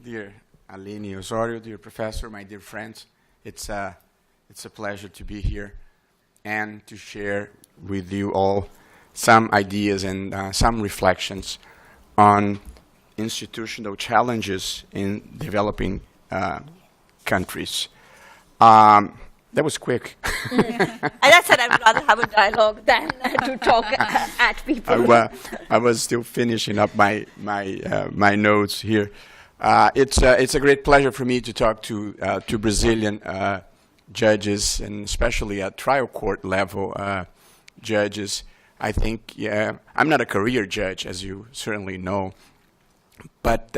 Dear Aline Osorio, dear professor, my dear friends, it's a pleasure to be here and to share with you all some ideas and some reflections on institutional challenges in developing countries. That was quick. And I said I would rather have a dialogue than to talk at people. I was still finishing up my notes here. It's a great pleasure for me to talk to Brazilian judges, and especially at trial court level judges. I think, I'm not a career judge, as you certainly know, but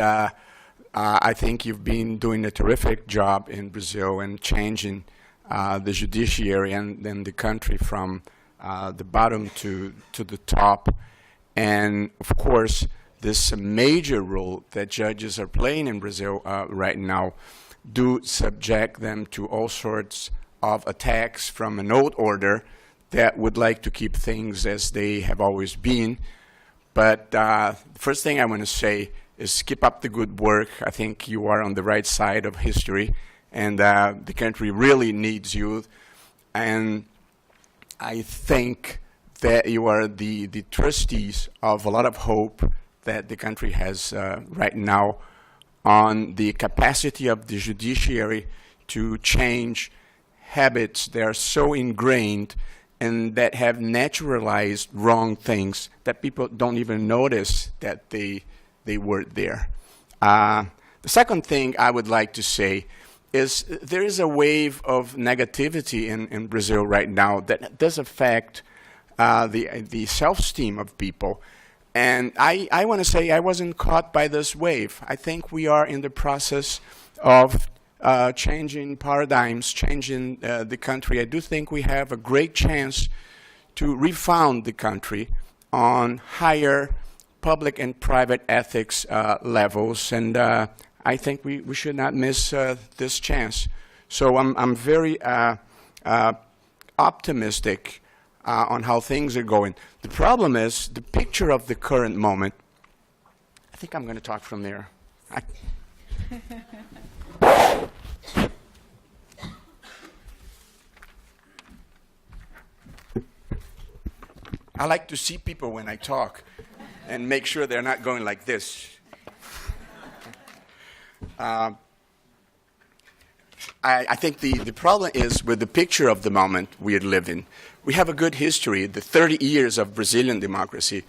I think you've been doing a terrific job in Brazil and changing the judiciary and then the country from the bottom to the top. And of course, this major role that judges are playing in Brazil right now do subject them to all sorts of attacks from an old order that would like to keep things as they have always been. But the first thing I want to say is keep up the good work. I think you are on the right side of history, and the country really needs you. And I think that you are the trustees of a lot of hope that the country has right now on the capacity of the judiciary to change habits that are so ingrained and that have naturalized wrong things that people don't even notice that they were there. The second thing I would like to say is there is a wave of negativity in Brazil right now that does affect the self-esteem of people. And I want to say I wasn't caught by this wave. I think we are in the process of changing paradigms, changing the country. I do think we have a great chance to refound the country on higher public and private ethics levels. And I think we should not miss this chance. So I'm very optimistic on how things are going. The problem is the picture of the current moment. I think I'm going to talk from there. I like to see people when I talk and make sure they're not going like this. I think the problem is with the picture of the moment we live in. We have a good history. The 30 years of Brazilian democracy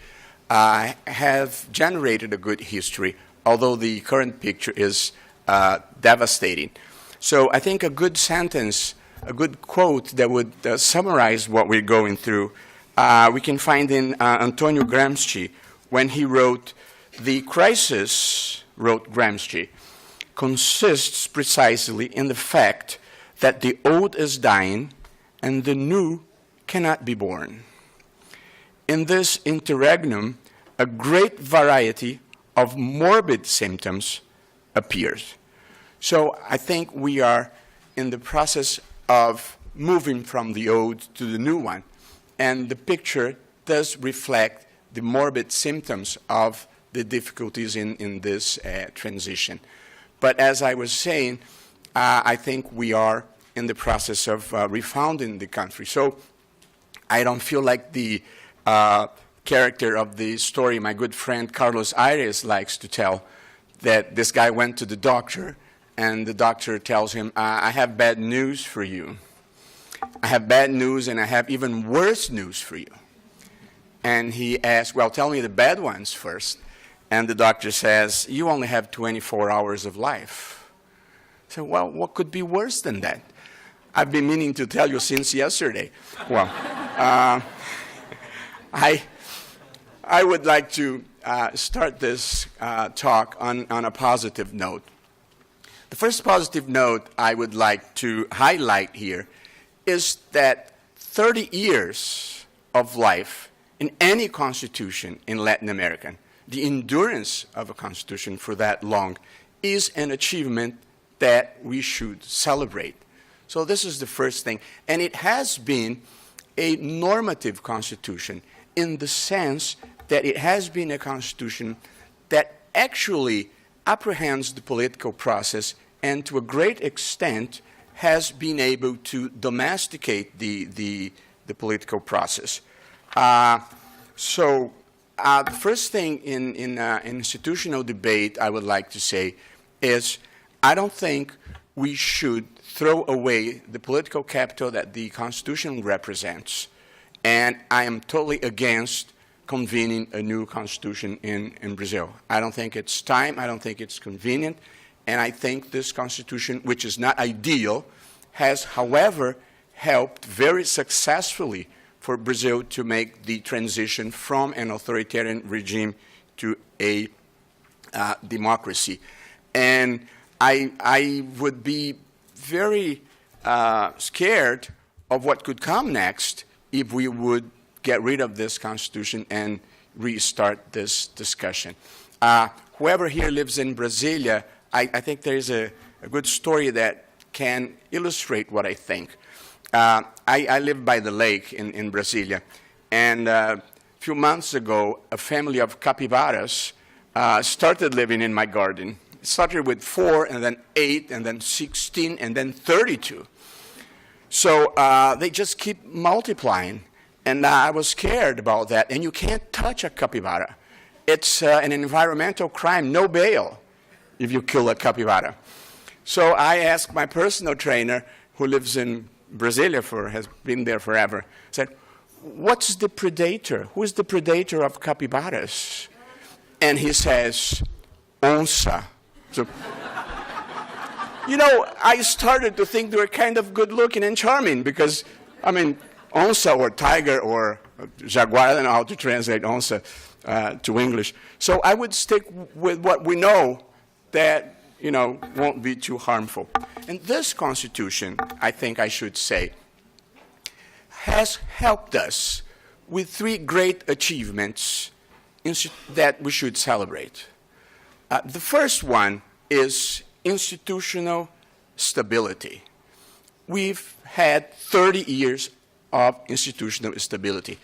have generated a good history, although the current picture is devastating. So I think a good sentence, a good quote that would summarize what we're going through, we can find in Antonio Gramsci when he wrote, "The crisis," wrote Gramsci, "consists precisely in the fact that the old is dying and the new cannot be born. In this interregnum, a great variety of morbid symptoms appears." So I think we are in the process of moving from the old to the new one. And the picture does reflect the morbid symptoms of the difficulties in this transition. But as I was saying, I think we are in the process of refounding the country. So I don't feel like the character of the story my good friend Carlos Aires likes to tell, that this guy went to the doctor and the doctor tells him, I have bad news for you. I have bad news and I have even worse news for you. And he asks, well, tell me the bad ones first. And the doctor says, you only have 24 hours of life. So, well, what could be worse than that? I've been meaning to tell you since yesterday. Well, I would like to start this talk on a positive note. The first positive note I would like to highlight here is that 30 years of life in any constitution in Latin America, the endurance of a constitution for that long, is an achievement that we should celebrate. So this is the first thing. And it has been a normative constitution in the sense that it has been a constitution that actually apprehends the political process and to a great extent has been able to domesticate the political process. So the first thing in institutional debate I would like to say is I don't think we should throw away the political capital that the Constitution represents. And I am totally against convening a new constitution in Brazil. I don't think it's time. I don't think it's convenient. And I think this constitution, which is not ideal, has, however, helped very successfully for Brazil to make the transition from an authoritarian regime to a democracy. And I would be very scared of what could come next if we would get rid of this constitution and restart this discussion. Whoever here lives in Brasilia, I think there is a good story that can illustrate what I think. I live by the lake in Brasilia, and a few months ago, a family of capybaras started living in my garden. It started with 4, and then 8, and then 16, and then 32. So they just keep multiplying, and I was scared about that. And you can't touch a capybara. It's an environmental crime, no bail, if you kill a capybara. So I asked my personal trainer, who lives in Brasilia, has been there forever, said, what's the predator? Who is the predator of capybaras? And he says, onça. So, you know, I started to think they were kind of good-looking and charming because, I mean, onça or tiger or jaguar, I don't know how to translate onça to English. So I would stick with what we know that, you know, won't be too harmful. And this Constitution, I think I should say, has helped us with 3 great achievements that we should celebrate. The first one is institutional stability. We've had 30 years of institutional stability.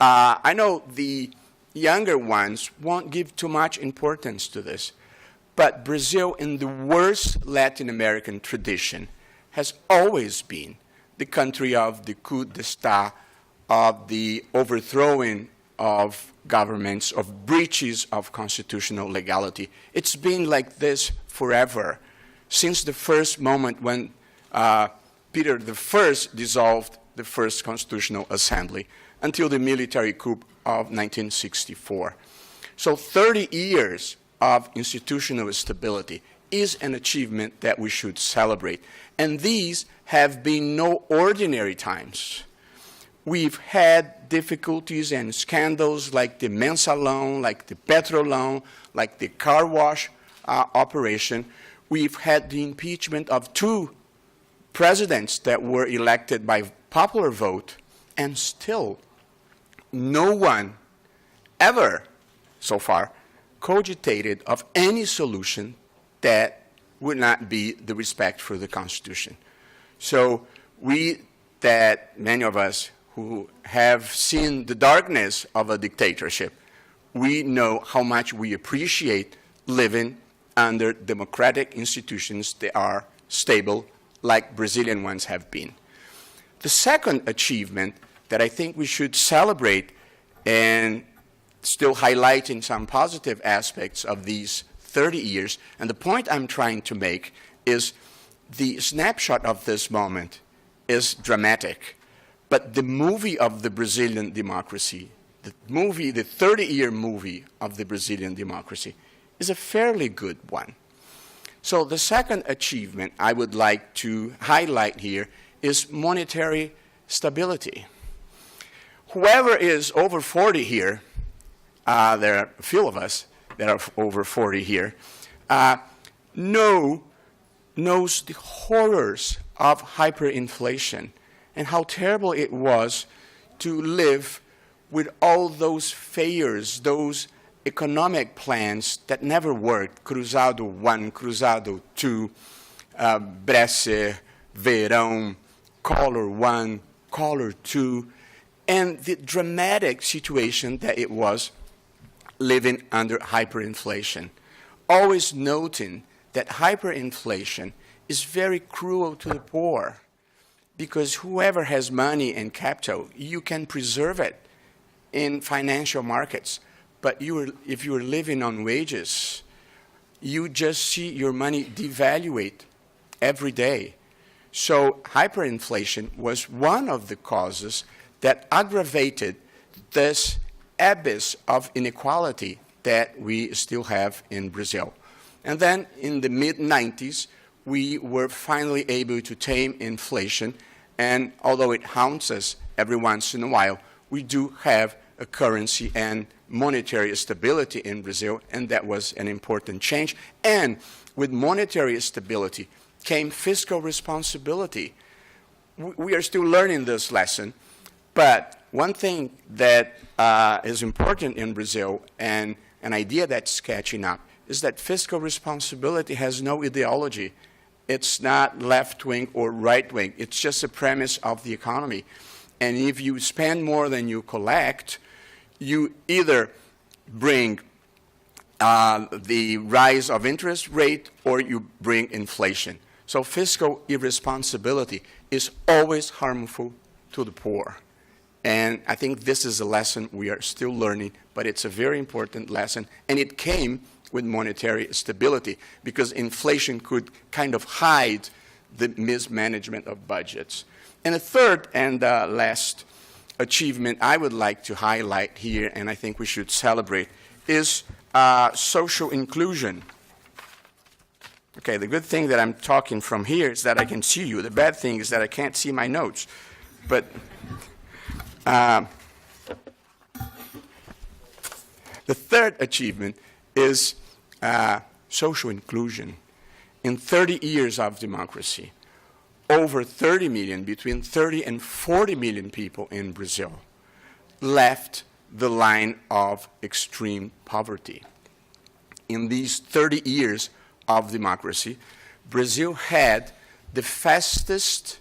I know the younger ones won't give too much importance to this, but Brazil, in the worst Latin American tradition, has always been the country of the coup d'etat, of the overthrowing of governments, of breaches of constitutional legality. It's been like this forever, since the first moment when Peter I dissolved the first Constitutional Assembly, until the military coup of 1964. So 30 years of institutional stability is an achievement that we should celebrate. And these have been no ordinary times. We've had difficulties and scandals like the Mensalão, like the Petrolão, like the car wash operation. We've had the impeachment of 2 presidents that were elected by popular vote, and still no one ever, so far, cogitated of any solution that would not be the respect for the Constitution. So many of us who have seen the darkness of a dictatorship, we know how much we appreciate living under democratic institutions that are stable, like Brazilian ones have been. The second achievement that I think we should celebrate, and still highlighting some positive aspects of these 30 years, and the point I'm trying to make is the snapshot of this moment is dramatic, but the movie of the Brazilian democracy, the 30-year movie of the Brazilian democracy, is a fairly good one. So the second achievement I would like to highlight here is monetary stability. Whoever is over 40 here, there are a few of us that are over 40 here, knows the horrors of hyperinflation and how terrible it was to live with all those failures, those economic plans that never worked, Cruzado 1, Cruzado 2, Bresser, Verão, Collor 1, Collor 2, and the dramatic situation that it was living under hyperinflation. always noting that hyperinflation is very cruel to the poor, because whoever has money and capital, you can preserve it in financial markets. But if you're living on wages, you just see your money devaluate every day. So hyperinflation was one of the causes that aggravated this abyss of inequality that we still have in Brazil. And then in the mid-90s, we were finally able to tame inflation, and although it haunts us every once in a while, we do have a currency and monetary stability in Brazil, and that was an important change. And with monetary stability came fiscal responsibility. We are still learning this lesson, but one thing that is important in Brazil, and an idea that's catching up, is that fiscal responsibility has no ideology. It's not left-wing or right-wing. It's just a premise of the economy. And if you spend more than you collect, you either bring the rise of interest rate or you bring inflation. So fiscal irresponsibility is always harmful to the poor. And I think this is a lesson we are still learning, but it's a very important lesson. And it came with monetary stability, because inflation could kind of hide the mismanagement of budgets. And a third and last achievement I would like to highlight here, and I think we should celebrate, is social inclusion. Okay, the good thing that I'm talking from here is that I can see you. The bad thing is that I can't see my notes. But the third achievement is social inclusion. In 30 years of democracy, over 30 million, between 30 and 40 million people in Brazil left the line of extreme poverty. In these 30 years of democracy, Brazil had the fastest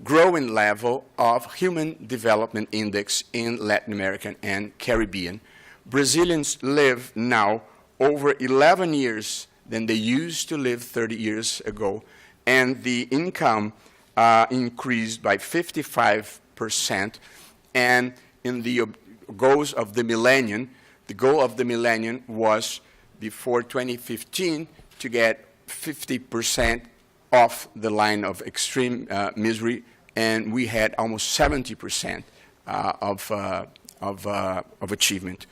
growing level of Human Development Index in Latin America and Caribbean. Brazilians live now over 11 years than they used to live 30 years ago, and the income increased by 55%. And in the goals of the millennium, the goal of the millennium was, before 2015, to get 50% off the line of extreme misery, and we had almost 70% of achievement.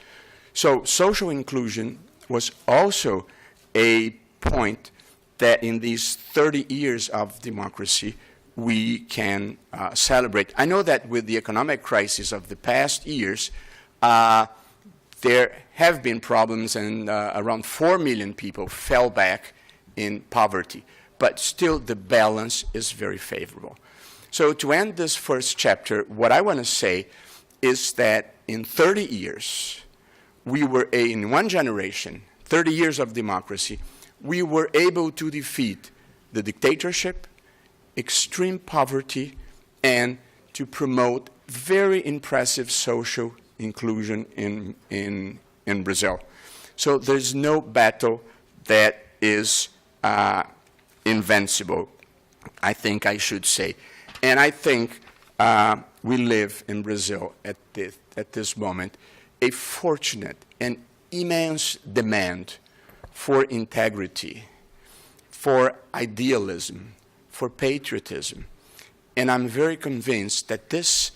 So social inclusion was also a point that in these 30 years of democracy we can celebrate. I know that with the economic crisis of the past years, there have been problems, and around 4 million people fell back in poverty. But still, the balance is very favorable. So to end this first chapter, what I want to say is that in 30 years, we were, in one generation, 30 years of democracy, we were able to defeat the dictatorship, extreme poverty, and to promote very impressive social inclusion in Brazil. So there's no battle that is invincible, I think I should say. And I think we live in Brazil at this moment a fortunate and immense demand for integrity, for idealism, for patriotism. And I'm very convinced that this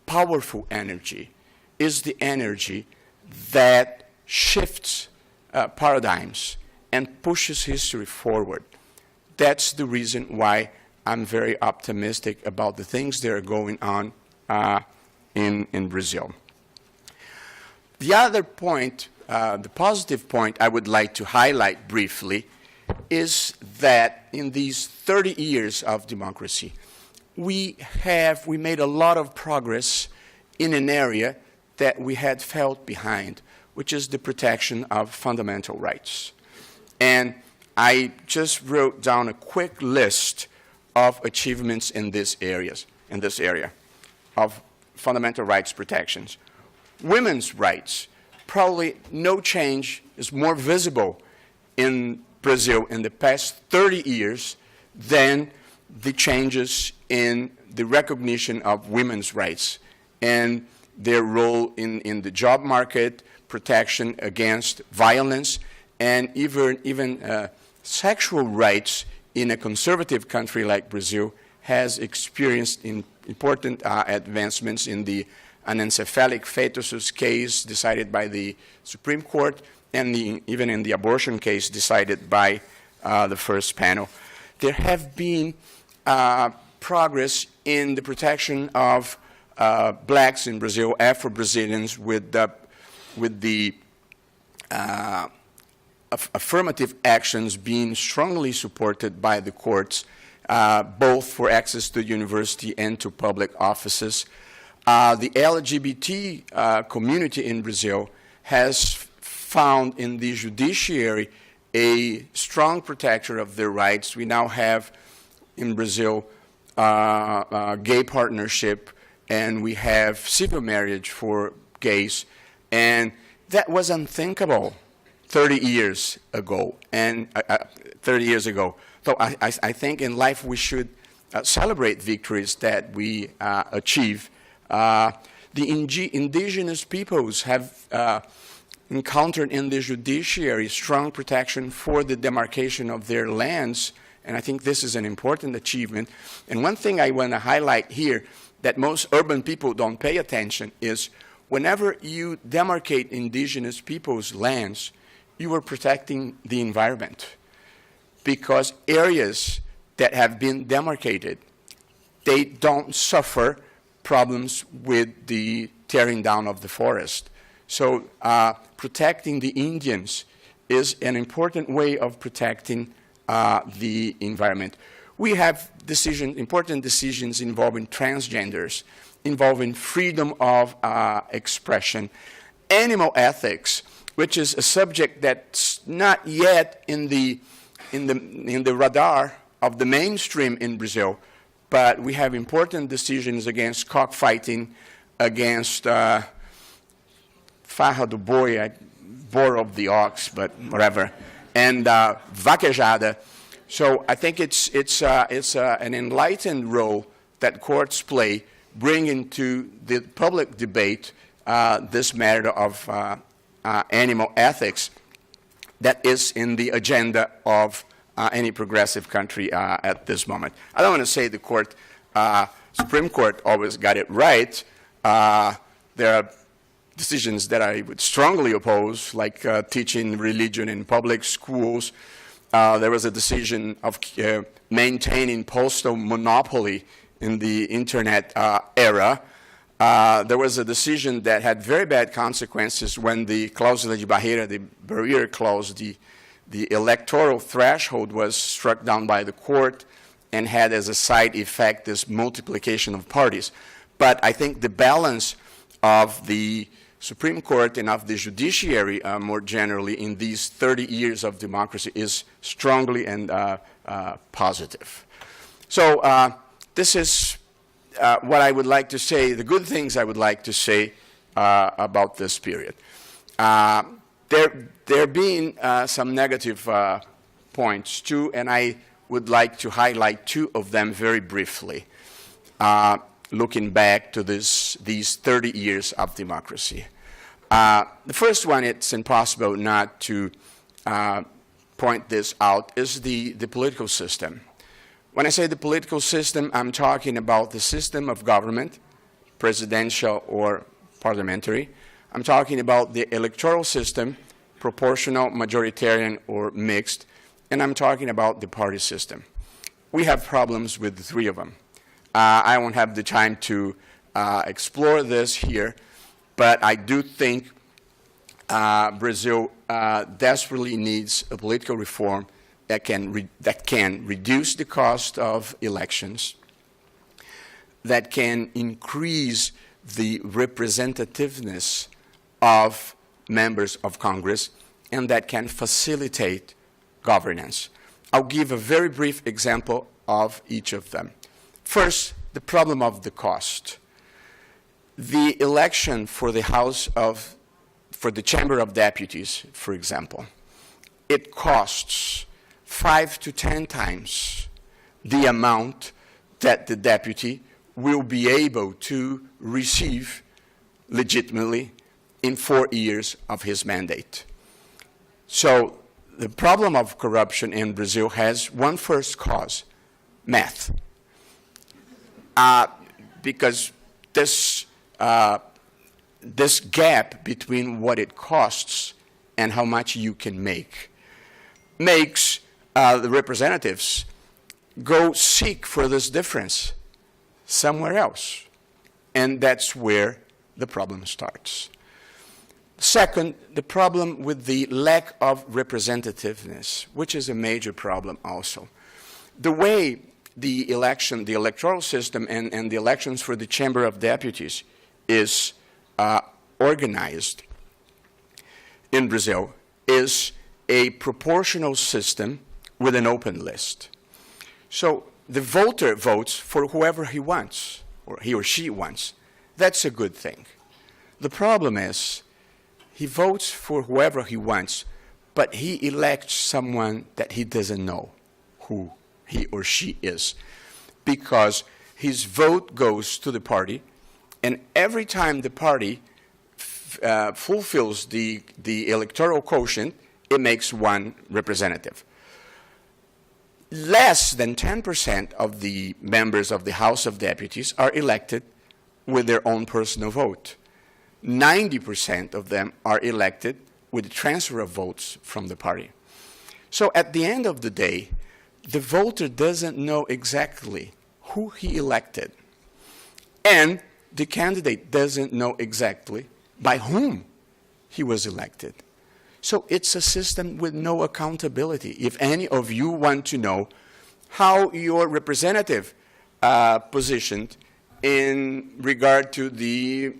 powerful energy is the energy that shifts paradigms and pushes history forward. That's the reason why I'm very optimistic about the things that are going on in Brazil. The other point, the positive point I would like to highlight briefly, is that in these 30 years of democracy, we made a lot of progress in an area that we had felt behind, which is the protection of fundamental rights. And I just wrote down a quick list of achievements in this area of fundamental rights protections. Women's rights probably no change is more visible in Brazil in the past 30 years than the changes in the recognition of women's rights and their role in the job market, protection against violence, and even sexual rights in a conservative country like Brazil has experienced important advancements in the anencephalic fetuses case decided by the Supreme Court, and even in the abortion case decided by the first panel. There have been progress in the protection of blacks in Brazil, Afro-Brazilians, with the affirmative actions being strongly supported by the courts, both for access to university and to public offices. The LGBT community in Brazil has found in the judiciary a strong protector of their rights. We now have in Brazil gay partnership, and we have civil marriage for gays, and that was unthinkable 30 years ago. So I think in life we should celebrate victories that we achieve. The indigenous peoples have encountered in the judiciary strong protection for the demarcation of their lands, and I think this is an important achievement. And one thing I want to highlight here that most urban people don't pay attention is whenever you demarcate indigenous people's lands, you are protecting the environment, because areas that have been demarcated, they don't suffer problems with the tearing down of the forest. So protecting the Indians is an important way of protecting the environment. We have important decisions involving transgenders, involving freedom of expression, animal ethics, which is a subject that's not yet in the radar of the mainstream in Brazil, but we have important decisions against cockfighting, against farra do boi, boar of the ox, but whatever, and vaquejada. So I think it's an enlightened role that courts play, bringing to the public debate this matter of animal ethics that is in the agenda of any progressive country at this moment. I don't want to say the Supreme Court always got it right. There are decisions that I would strongly oppose, like teaching religion in public schools. There was a decision of maintaining postal monopoly in the internet era. There was a decision that had very bad consequences when the cláusula de barreira, the barrier clause, the electoral threshold was struck down by the court and had as a side effect this multiplication of parties. But I think the balance of the Supreme Court and of the judiciary more generally in these 30 years of democracy is strongly and positive. So this is what I would like to say, the good things I would like to say about this period. There being some negative points too, and I would like to highlight two of them very briefly, looking back to these 30 years of democracy. The first one, it's impossible not to point this out, is the political system. When I say the political system, I'm talking about the system of government, presidential or parliamentary. I'm talking about the electoral system, proportional, majoritarian, or mixed. And I'm talking about the party system. We have problems with the three of them. I won't have the time to explore this here, but I do think Brazil desperately needs a political reform that can reduce the cost of elections, that can increase the representativeness of members of Congress, and that can facilitate governance. I'll give a very brief example of each of them. First, the problem of the cost. The election for the House of for the Chamber of Deputies, for example, it costs 5 to 10 times the amount that the deputy will be able to receive legitimately in 4 years of his mandate. So the problem of corruption in Brazil has one first cause, math. Because this gap between what it costs and how much you can make makes the representatives go seek for this difference somewhere else. And that's where the problem starts. Second, the problem with the lack of representativeness, which is a major problem also. The way the electoral system and the elections for the Chamber of Deputies is organized in Brazil is a proportional system with an open list. So the voter votes for whoever he wants, or he or she wants. That's a good thing. The problem is he votes for whoever he wants, but he elects someone that he doesn't know who he or she is, because his vote goes to the party, and every time the party fulfills the electoral quotient, it makes one representative. Less than 10% of the members of the House of Deputies are elected with their own personal vote. 90% of them are elected with the transfer of votes from the party. So at the end of the day, the voter doesn't know exactly who he elected, and the candidate doesn't know exactly by whom he was elected. So it's a system with no accountability. If any of you want to know how your representative positioned in regard to the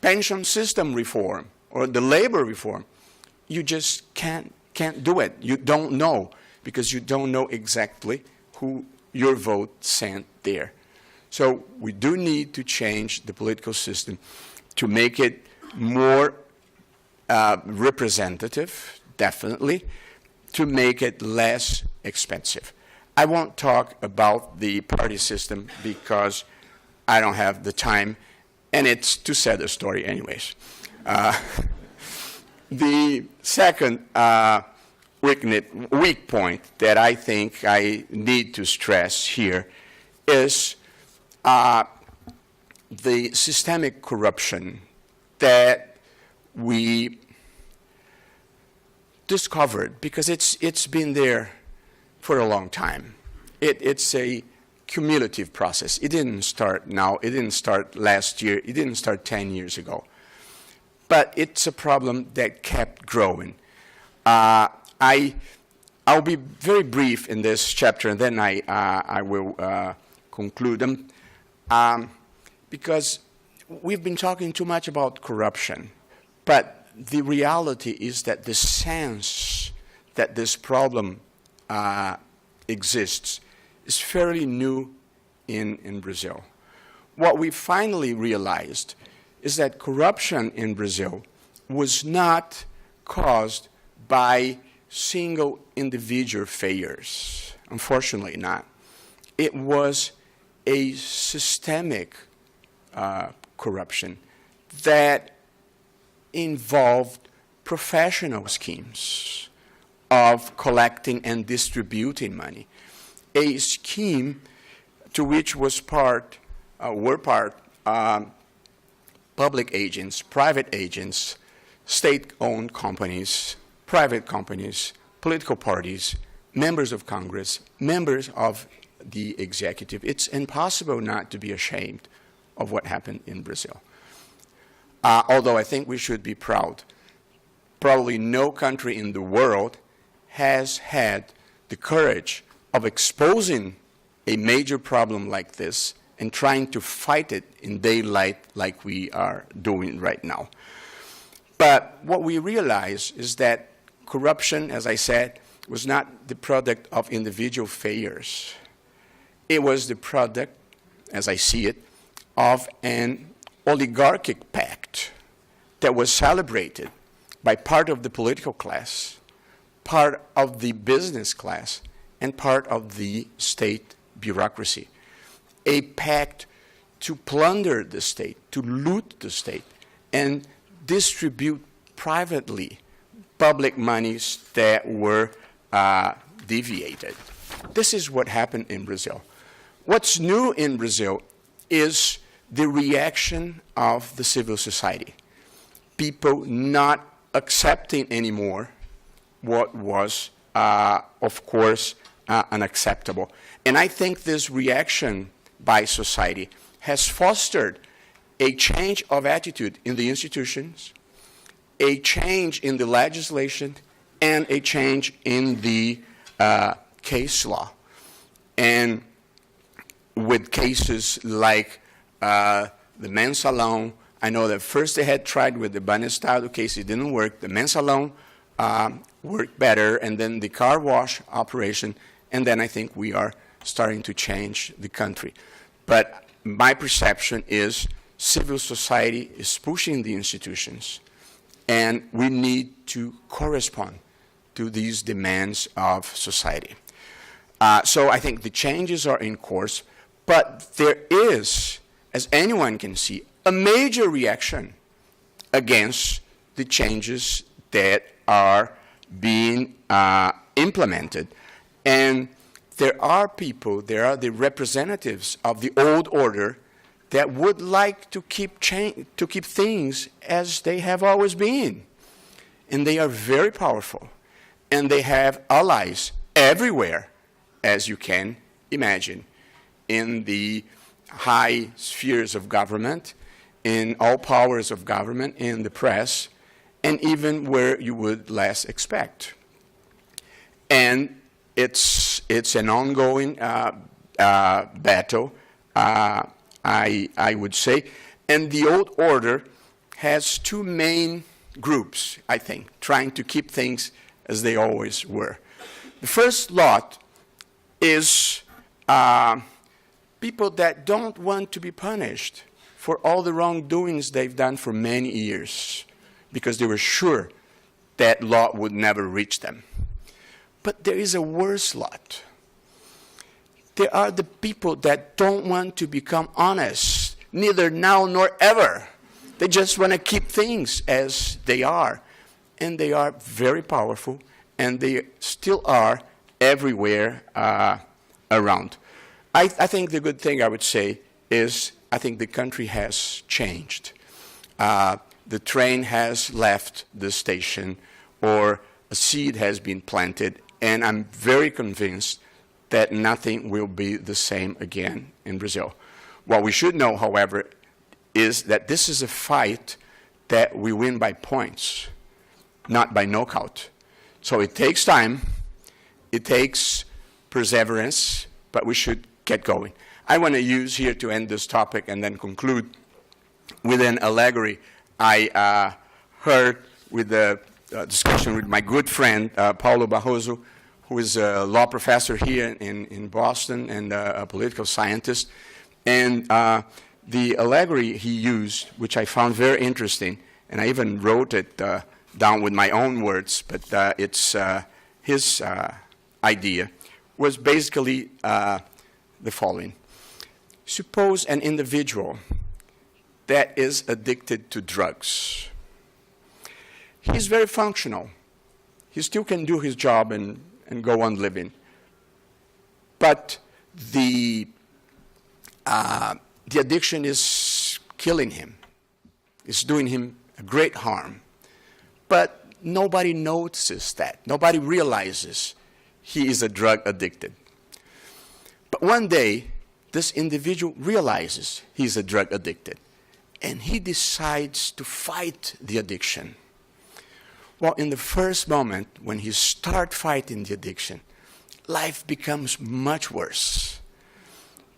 pension system reform or the labor reform, you just can't do it. You don't know, because you don't know exactly who your vote sent there. So we do need to change the political system to make it more representative, definitely, to make it less expensive. I won't talk about the party system because I don't have the time, and it's too sad a story anyways. The second weak point that I think I need to stress here is the systemic corruption that we discovered, because it's been there for a long time. It's a cumulative process. It didn't start now. It didn't start last year. It didn't start 10 years ago. But it's a problem that kept growing. I'll be very brief in this chapter, and then I will conclude them, because we've been talking too much about corruption. But the reality is that the sense that this problem exists is fairly new in Brazil. What we finally realized is that corruption in Brazil was not caused by single individual failures. Unfortunately not. It was a systemic corruption that involved professional schemes of collecting and distributing money. A scheme to which were part public agents, private agents, state-owned companies, private companies, political parties, members of Congress, members of the executive. It's impossible not to be ashamed of what happened in Brazil. Although I think we should be proud. Probably no country in the world has had the courage of exposing a major problem like this and trying to fight it in daylight like we are doing right now. But what we realize is that corruption, as I said, was not the product of individual failures. It was the product, as I see it, of an oligarchic pact that was celebrated by part of the political class, part of the business class, and part of the state bureaucracy. A pact to plunder the state, to loot the state, and distribute privately public monies that were deviated. This is what happened in Brazil. What's new in Brazil is the reaction of the civil society. People not accepting anymore what was, of course, unacceptable. And I think this reaction by society has fostered a change of attitude in the institutions, a change in the legislation, and a change in the case law. And with cases like the Mensalão, I know that first they had tried with the Banestado case, it didn't work. The Mensalão worked better, and then the car wash operation, and then I think we are starting to change the country. But my perception is civil society is pushing the institutions, and we need to correspond to these demands of society. So I think the changes are in course, but there is, as anyone can see, a major reaction against the changes that are being implemented. And there are people, there are the representatives of the old order that would like to keep things as they have always been. And they are very powerful. And they have allies everywhere, as you can imagine, in the high spheres of government, in all powers of government, in the press, and even where you would less expect. And it's an ongoing battle, I would say. And the old order has two main groups, I think, trying to keep things as they always were. The first lot is people that don't want to be punished for all the wrongdoings they've done for many years, because they were sure that law would never reach them. But there is a worse lot. There are the people that don't want to become honest, neither now nor ever. They just want to keep things as they are. And they are very powerful, and they still are everywhere around. I think the good thing I would say is I think the country has changed. The train has left the station, or a seed has been planted, and I'm very convinced that nothing will be the same again in Brazil. What we should know, however, is that this is a fight that we win by points, not by knockout. So it takes time, it takes perseverance, but we should get going. I want to use here to end this topic and then conclude with an allegory I heard with the discussion with my good friend, Paulo Barroso, who is a law professor here in Boston and a political scientist. And the allegory he used, which I found very interesting, and I even wrote it down with my own words, but it's his idea, was basically the following. Suppose an individual that is addicted to drugs. He's very functional. He still can do his job and go on living. But the addiction is killing him. It's doing him a great harm. But nobody notices that. Nobody realizes he is a drug addicted. But one day, this individual realizes he's a drug addicted, and he decides to fight the addiction. Well, in the first moment, when he starts fighting the addiction, life becomes much worse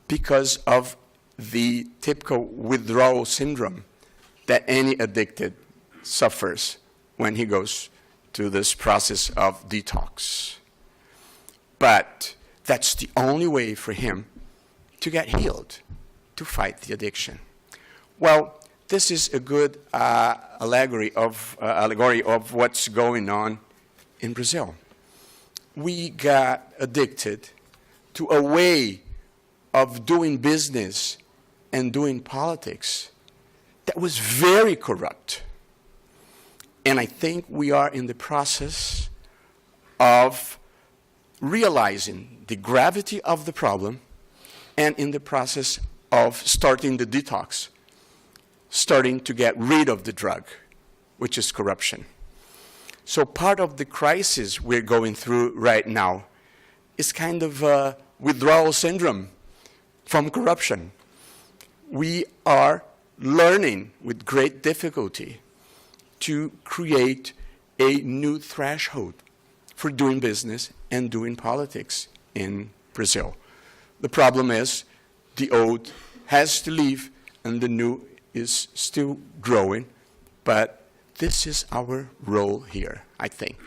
because of the typical withdrawal syndrome that any addicted suffers when he goes to this process of detox. But that's the only way for him to get healed, to fight the addiction. Well, this is a good allegory of what's going on in Brazil. We got addicted to a way of doing business and doing politics that was very corrupt. And I think we are in the process of realizing the gravity of the problem and in the process of starting the detox, starting to get rid of the drug, which is corruption. So part of the crisis we're going through right now is kind of a withdrawal syndrome from corruption. We are learning with great difficulty to create a new threshold for doing business and doing politics in Brazil. The problem is the old has to leave and the new is still growing, but this is our role here, I think,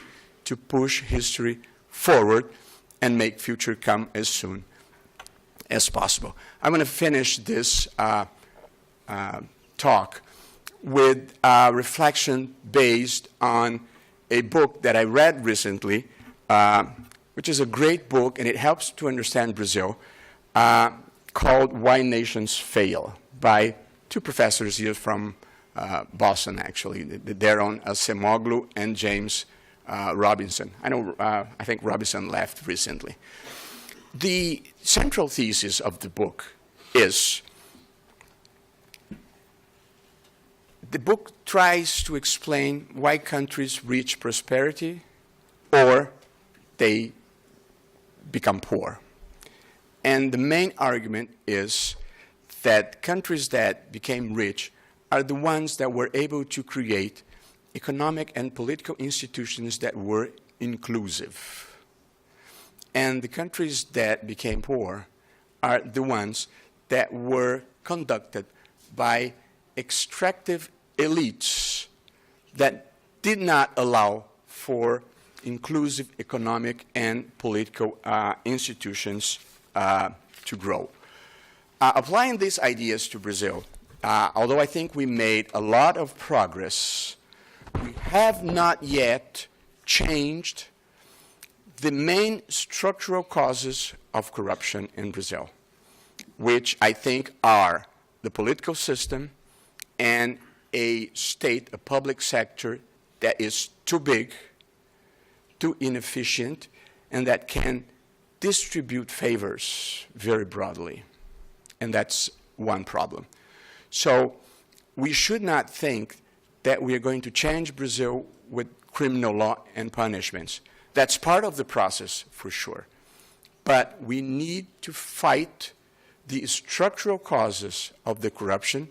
to push history forward and make future come as soon as possible. I'm going to finish this talk with a reflection based on a book that I read recently, which is a great book, and it helps to understand Brazil, called Why Nations Fail, by two professors here from Boston, actually. They're on Acemoglu and James Robinson. I think Robinson left recently. The central thesis of the book is, the book tries to explain why countries reach prosperity or they become poor. And the main argument is that countries that became rich are the ones that were able to create economic and political institutions that were inclusive. And the countries that became poor are the ones that were conducted by extractive elites that did not allow for inclusive economic and political institutions to grow. Applying these ideas to Brazil, although I think we made a lot of progress, we have not yet changed the main structural causes of corruption in Brazil, which I think are the political system and a state, a public sector that is too big, too inefficient, and that can distribute favors very broadly. And that's one problem. So we should not think that we are going to change Brazil with criminal law and punishments. That's part of the process, for sure. But we need to fight the structural causes of the corruption,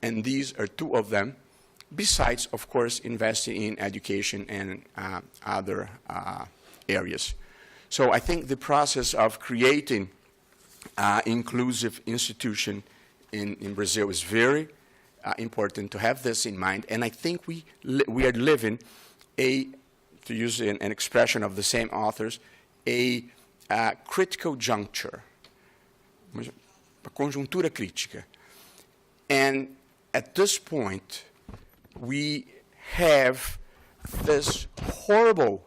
and these are two of them, besides, of course, investing in education and other areas. So I think the process of creating inclusive institution in Brazil is very important to have this in mind. And I think we are living to use an expression of the same authors, a critical juncture, a conjuntura crítica. And at this point, we have this horrible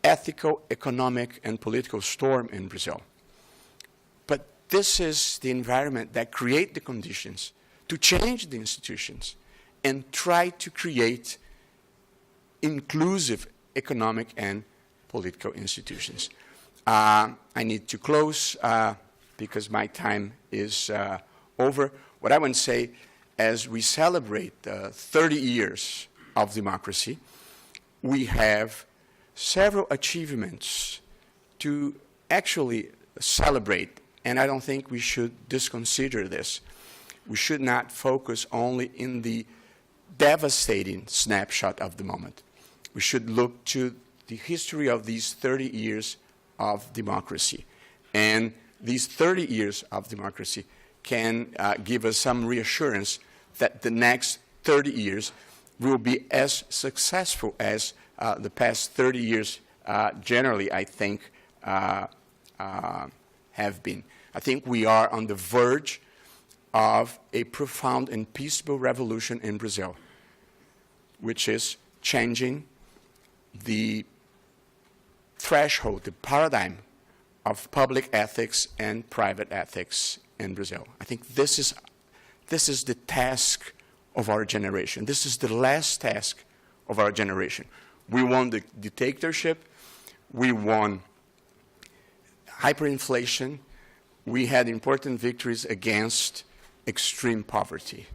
ethical, economic, and political storm in Brazil. But this is the environment that creates the conditions to change the institutions and try to create inclusive economic and political institutions. I need to close because my time is over. What I want to say, as we celebrate 30 years of democracy, we have several achievements to actually celebrate, and I don't think we should disconsider this. We should not focus only in the devastating snapshot of the moment. We should look to the history of these 30 years of democracy. And these 30 years of democracy can give us some reassurance that the next 30 years will be as successful as the past 30 years generally, I think, have been. I think we are on the verge of a profound and peaceful revolution in Brazil, which is changing the threshold, the paradigm of public ethics and private ethics in Brazil. I think this is the task of our generation. This is the last task of our generation. We won the dictatorship. We won hyperinflation. We had important victories against extreme poverty.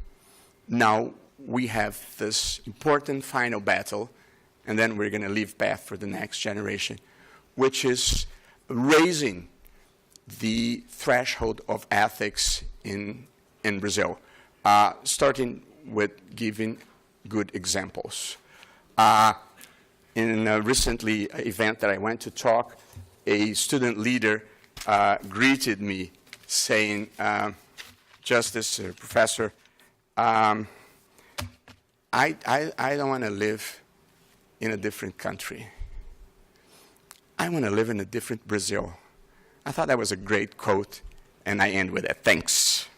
Now we have this important final battle, and then we're going to leave path for the next generation, which is raising the threshold of ethics in Brazil, starting with giving good examples. In a recently event that I went to talk, a student leader greeted me saying, Justice, Professor, I don't want to live in a different country. I want to live in a different Brazil. I thought that was a great quote, and I end with that. Thanks.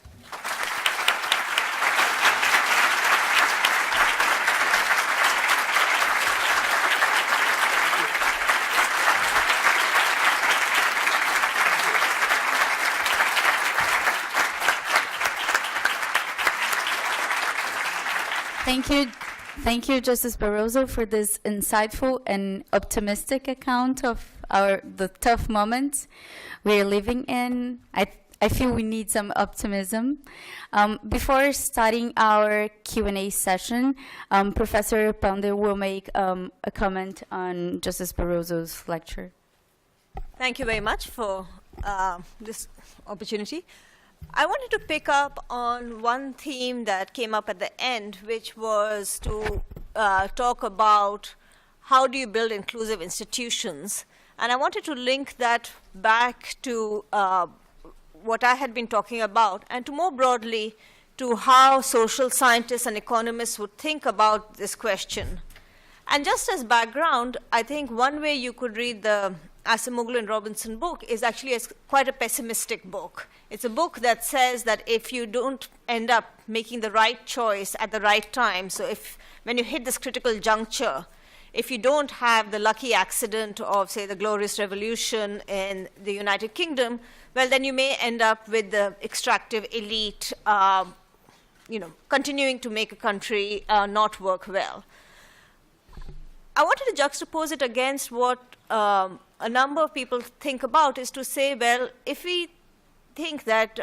Thank you, Justice Barroso, for this insightful and optimistic account of the tough moments we're living in. I feel we need some optimism. Before starting our Q&A session, Professor Pander will make a comment on Justice Barroso's lecture. Thank you very much for this opportunity. I wanted to pick up on one theme that came up at the end, which was to talk about how do you build inclusive institutions. And I wanted to link that back to what I had been talking about, and to more broadly to how social scientists and economists would think about this question. And just as background, I think one way you could read the Acemoglu and Robinson book is actually quite a pessimistic book. It's a book that says that if you don't end up making the right choice at the right time, so when you hit this critical juncture, if you don't have the lucky accident of, say, the Glorious Revolution in the United Kingdom, well, then you may end up with the extractive elite, continuing to make a country not work well. I wanted to juxtapose it against what a number of people think about, is to say, well, if we think that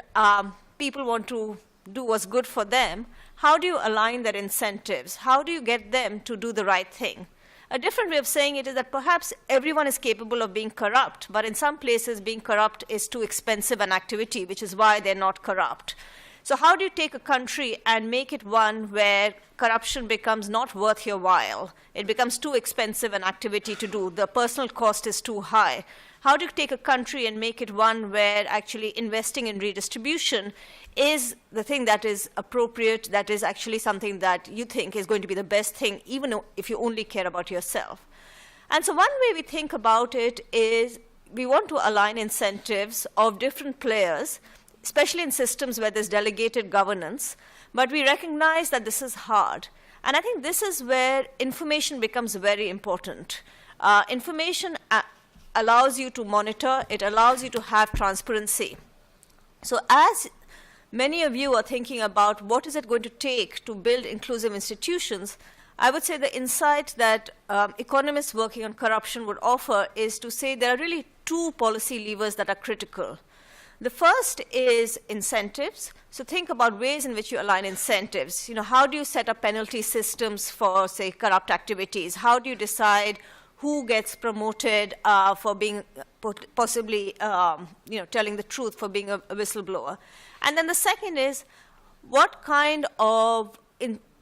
people want to do what's good for them, how do you align their incentives? How do you get them to do the right thing? A different way of saying it is that perhaps everyone is capable of being corrupt, but in some places being corrupt is too expensive an activity, which is why they're not corrupt. So how do you take a country and make it one where corruption becomes not worth your while? It becomes too expensive an activity to do. The personal cost is too high. How do you take a country and make it one where actually investing in redistribution is the thing that is appropriate, that is actually something that you think is going to be the best thing, even if you only care about yourself? And so one way we think about it is we want to align incentives of different players, especially in systems where there's delegated governance, but we recognize that this is hard. And I think this is where information becomes very important. Information allows you to monitor, it allows you to have transparency. So as many of you are thinking about what is it going to take to build inclusive institutions, I would say the insight that economists working on corruption would offer is to say there are really two policy levers that are critical. The first is incentives. So think about ways in which you align incentives. How do you set up penalty systems for, say, corrupt activities? How do you decide who gets promoted for being possibly, telling the truth, for being a whistleblower? And then the second is, what kind of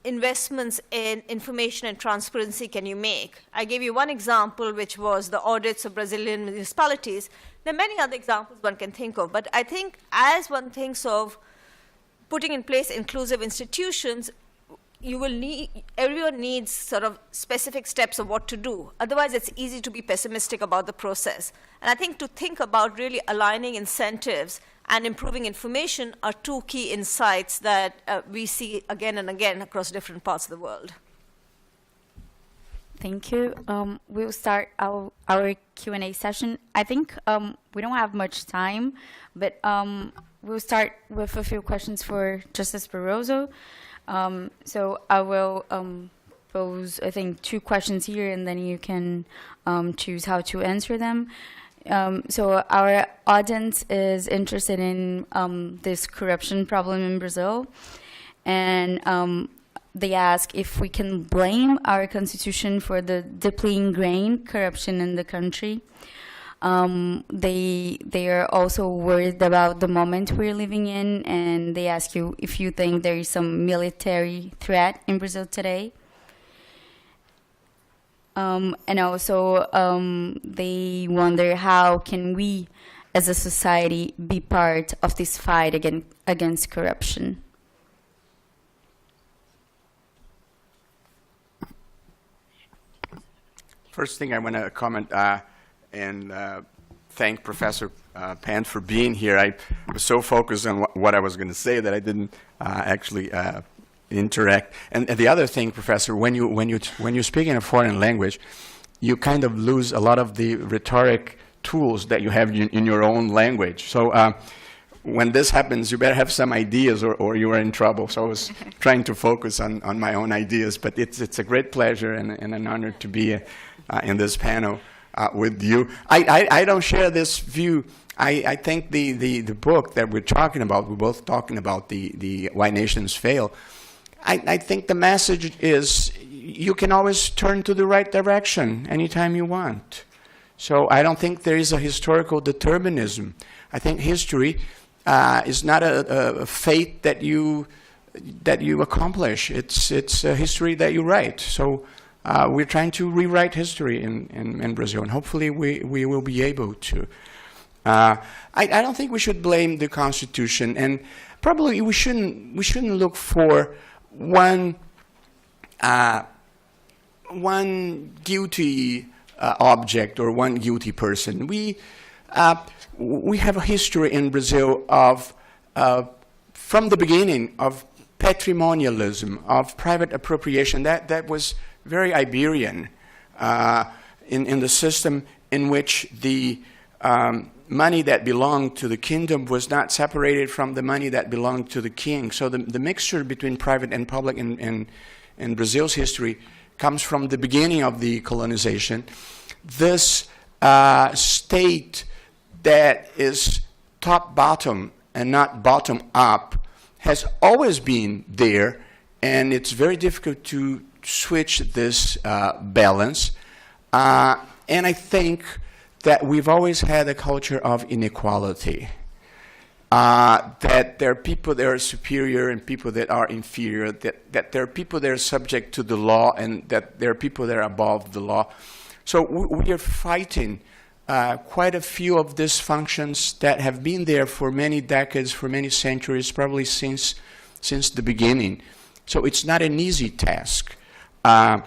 investments in information and transparency can you make? I gave you one example, which was the audits of Brazilian municipalities. There are many other examples one can think of, but I think as one thinks of putting in place inclusive institutions, everyone needs sort of specific steps of what to do. Otherwise, it's easy to be pessimistic about the process. And I think to think about really aligning incentives and improving information are two key insights that we see again and again across different parts of the world. Thank you. We'll start our Q&A session. I think we don't have much time, but we'll start with a few questions for Justice Barroso. So I will pose, I think, 2 questions here, and then you can choose how to answer them. So our audience is interested in this corruption problem in Brazil, and they ask if we can blame our constitution for the deeply ingrained corruption in the country. They are also worried about the moment we're living in, and they ask you if you think there is some military threat in Brazil today. And also they wonder how can we as a society be part of this fight against corruption. First thing I want to comment and thank Professor Pant for being here. I was so focused on what I was going to say that I didn't actually interact. And the other thing, Professor, when you speak in a foreign language, you kind of lose a lot of the rhetoric tools that you have in your own language. So when this happens, you better have some ideas or you are in trouble. So I was trying to focus on my own ideas, but it's a great pleasure and an honor to be in this panel with you. I don't share this view. I think the book that we're talking about, we're both talking about the Why Nations Fail. I think the message is you can always turn to the right direction anytime you want. So I don't think there is a historical determinism. I think history is not a fate that you accomplish. It's a history that you write. So we're trying to rewrite history in Brazil, and hopefully we will be able to. I don't think we should blame the Constitution, and probably we shouldn't look for one guilty object or one guilty person. We have a history in Brazil of from the beginning of patrimonialism, of private appropriation. That was very Iberian in the system in which the money that belonged to the kingdom was not separated from the money that belonged to the king. So the mixture between private and public in Brazil's history comes from the beginning of the colonization. This state that is top-bottom and not bottom-up has always been there, and it's very difficult to switch this balance. And I think that we've always had a culture of inequality, that there are people that are superior and people that are inferior, that there are people that are subject to the law and that there are people that are above the law. So we are fighting quite a few of these functions that have been there for many decades, for many centuries, probably since the beginning. So it's not an easy task. So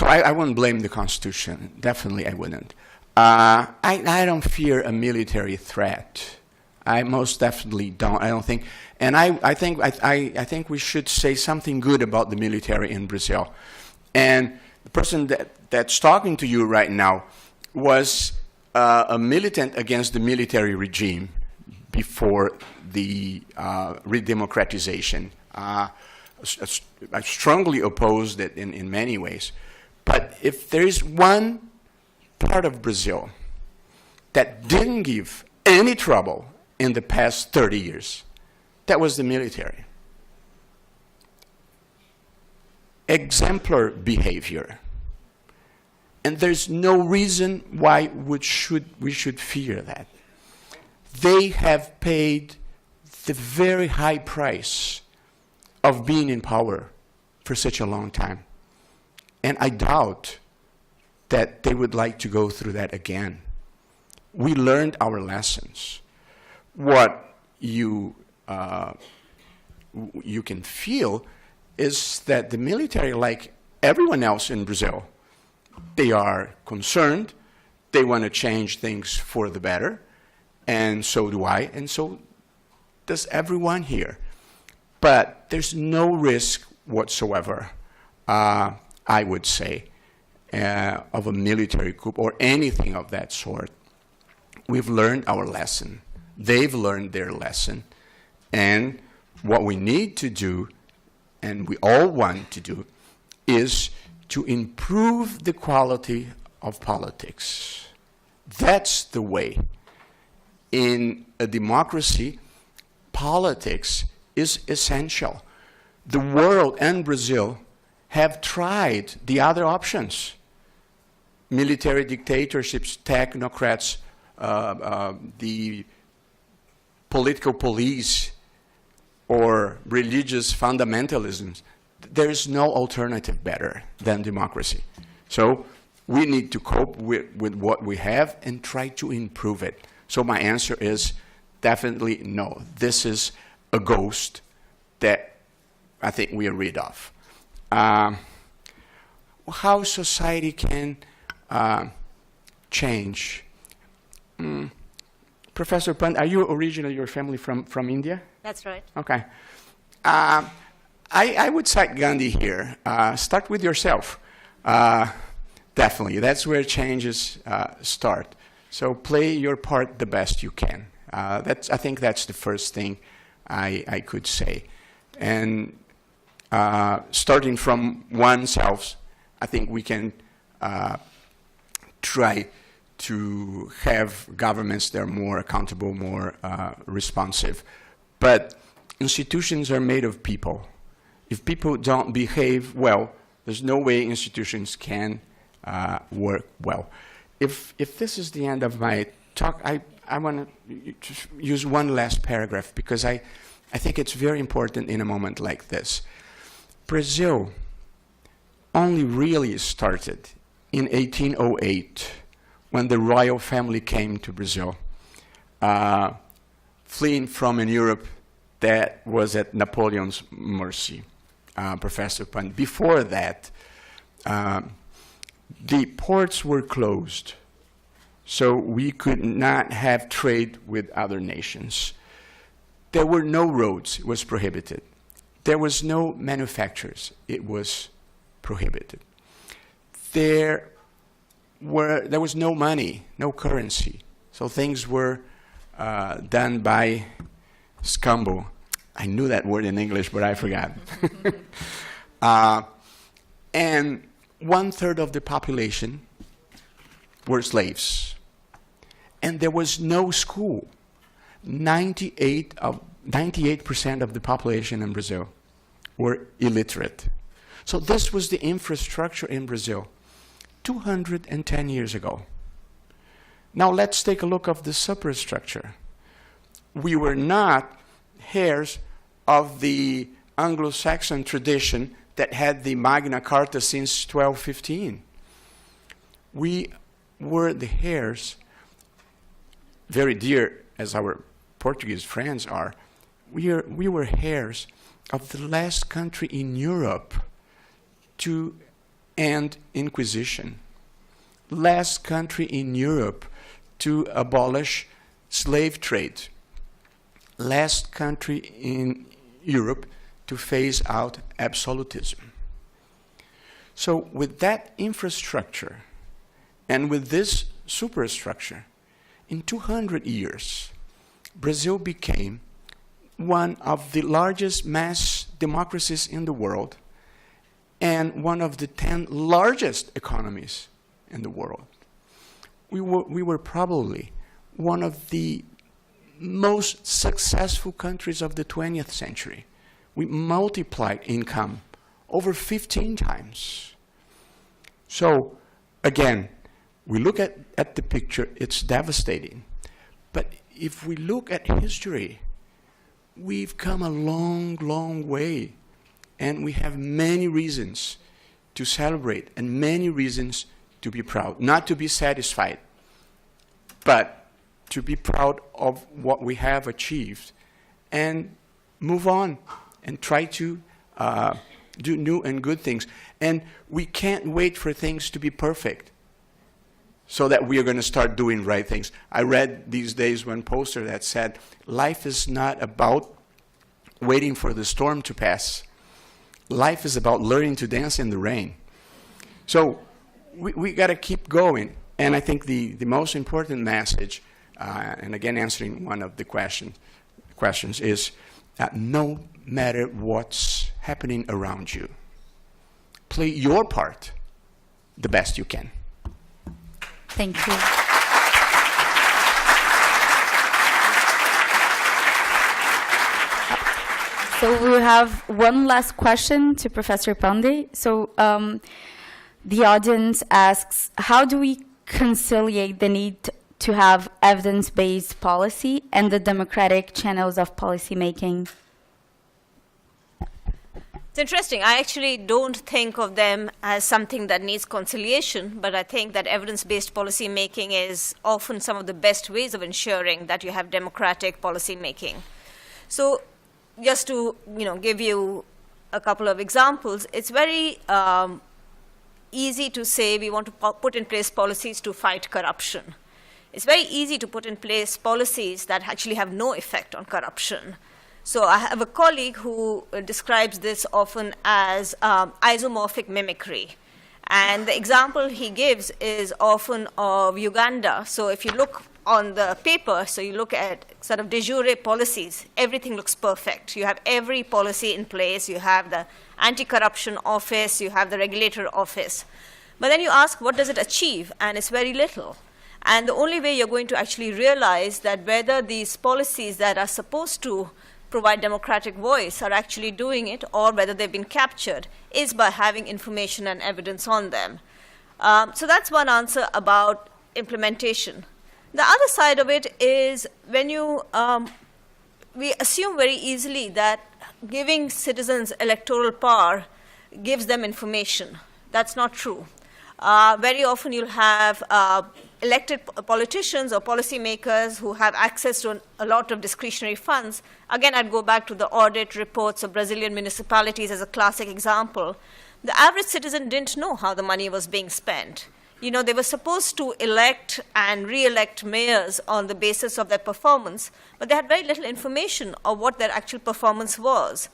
I wouldn't blame the Constitution. Definitely I wouldn't. I don't fear a military threat. I most definitely don't. I don't think. And I think we should say something good about the military in Brazil. And the person that's talking to you right now was a militant against the military regime before the redemocratization. I strongly opposed it in many ways. But if there is one part of Brazil that didn't give any trouble in the past 30 years, that was the military. Exemplar behavior. And there's no reason why we should fear that. They have paid the very high price of being in power for such a long time. And I doubt that they would like to go through that again. We learned our lessons. What you you can feel is that the military, like everyone else in Brazil, they are concerned, they want to change things for the better, and so do I, and so does everyone here. But there's no risk whatsoever, I would say, of a military coup or anything of that sort. We've learned our lesson. They've learned their lesson. And what we need to do, and we all want to do, is to improve the quality of politics. That's the way. In a democracy, politics is essential. The world and Brazil have tried the other options. Military dictatorships, technocrats, the political police, or religious fundamentalisms. There is no alternative better than democracy. So we need to cope with what we have and try to improve it. So my answer is definitely no. This is a ghost that I think we are rid of. How society can change. Professor Pant, are you originally, your family from India? That's right. Okay. I would cite Gandhi here. Start with yourself. Definitely. That's where changes start. So play your part the best you can. I think that's the first thing I could say. And starting from oneself, I think we can try to have governments that are more accountable, more responsive. But institutions are made of people. If people don't behave well, there's no way institutions can work well. If this is the end of my talk, I want to use one last paragraph because I think it's very important in a moment like this. Brazil only really started in 1808 when the royal family came to Brazil, fleeing from an Europe that was at Napoleon's mercy, Professor Pant. Before that, the ports were closed, so we could not have trade with other nations. There were no roads, it was prohibited. There was no manufacturers, it was prohibited. There was no money, no currency, so things were done by scambo. I knew that word in English, but I forgot. And 1/3 of the population were slaves. And there was no school. 98% of the population in Brazil were illiterate. So this was the infrastructure in Brazil 210 years ago. Now let's take a look at the superstructure. We were not heirs of the Anglo-Saxon tradition that had the Magna Carta since 1215. We were the heirs, very dear as our Portuguese friends are, we were heirs of the last country in Europe to end Inquisition. Last country in Europe to abolish slave trade. Last country in Europe to phase out absolutism. So with that infrastructure and with this superstructure, in 200 years, Brazil became one of the largest mass democracies in the world and one of the 10 largest economies in the world. We were probably one of the most successful countries of the 20th century. We multiplied income over 15 times. So, again, we look at the picture, it's devastating. But if we look at history, we've come a long, long way. And we have many reasons to celebrate and many reasons to be proud. Not to be satisfied, but to be proud of what we have achieved and move on and try to do new and good things. And we can't wait for things to be perfect so that we are going to start doing right things. I read these days one poster that said, life is not about waiting for the storm to pass. Life is about learning to dance in the rain. So we got to keep going. And I think the most important message, and again answering one of the questions, is that no matter what's happening around you, play your part the best you can. Thank you. So we have one last question to Professor Pandey. So the audience asks, how do we conciliate the need to have evidence-based policy and the democratic channels of policymaking? It's interesting. I actually don't think of them as something that needs conciliation, but I think that evidence-based policy making is often some of the best ways of ensuring that you have democratic policy making. So just to give you a couple of examples, it's very easy to say we want to put in place policies to fight corruption. It's very easy to put in place policies that actually have no effect on corruption. So I have a colleague who describes this often as isomorphic mimicry. And the example he gives is often of Uganda. So if you look on the paper, so you look at sort of de jure policies, everything looks perfect. You have every policy in place. You have the anti-corruption office. You have the regulator office. But then you ask, what does it achieve? And it's very little. And the only way you're going to actually realize that whether these policies that are supposed to provide democratic voice are actually doing it, or whether they've been captured, is by having information and evidence on them. So that's one answer about implementation. The other side of it is when you, we assume very easily that giving citizens electoral power gives them information. That's not true. Very often you'll have elected politicians or policymakers who have access to a lot of discretionary funds. Again, I'd go back to the audit reports of Brazilian municipalities as a classic example. The average citizen didn't know how the money was being spent. They were supposed to elect and re-elect mayors on the basis of their performance, but they had very little information of what their actual performance was.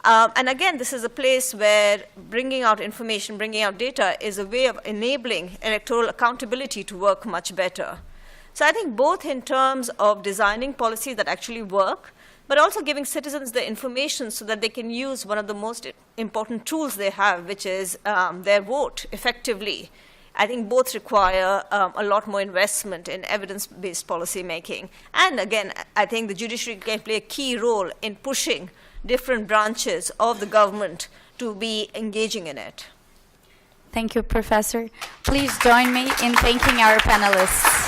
And again, this is a place where bringing out information, bringing out data is a way of enabling electoral accountability to work much better. So I think both in terms of designing policies that actually work, but also giving citizens the information so that they can use one of the most important tools they have, which is their vote effectively. I think both require a lot more investment in evidence-based policy making. And again, I think the judiciary can play a key role in pushing different branches of the government to be engaging in it. Thank you, Professor. Please join me in thanking our panelists.